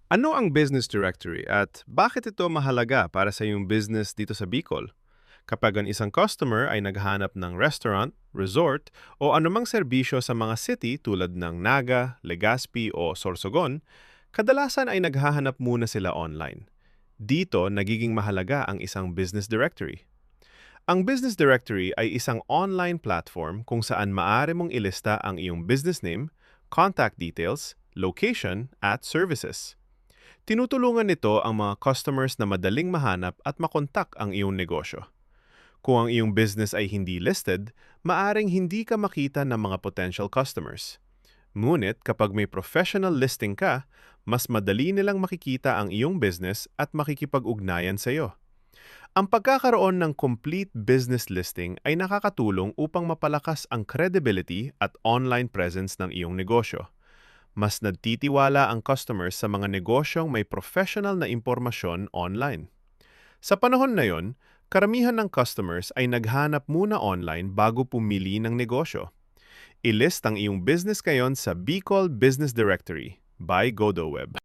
Ano ang business directory at bakit ito mahalaga para sa iyong business dito sa Bicol? Kapag ang isang customer ay naghahanap ng restaurant, resort o anumang serbisyo sa mga city tulad ng Naga, Legazpi o Sorsogon, kadalasan ay naghahanap muna sila online. Dito, nagiging mahalaga ang isang business directory. Ang business directory ay isang online platform kung saan maaari mong ilista ang iyong business name, contact details, location at services. Tinutulungan nito ang mga customers na madaling mahanap at makontak ang iyong negosyo. Kung ang iyong business ay hindi listed, maaring hindi ka makita ng mga potential customers. Ngunit kapag may professional listing ka, mas madali nilang makikita ang iyong business at makikipag-ugnayan sa iyo. Ang pagkakaroon ng complete business listing ay nakakatulong upang mapalakas ang credibility at online presence ng iyong negosyo. Mas nagtitiwala ang customers sa mga negosyong may professional na impormasyon online. Sa panahon na yon, karamihan ng customers ay naghanap muna online bago pumili ng negosyo. Ilist ang iyong business ngayon sa Bicol Business Directory by GoDoWeb.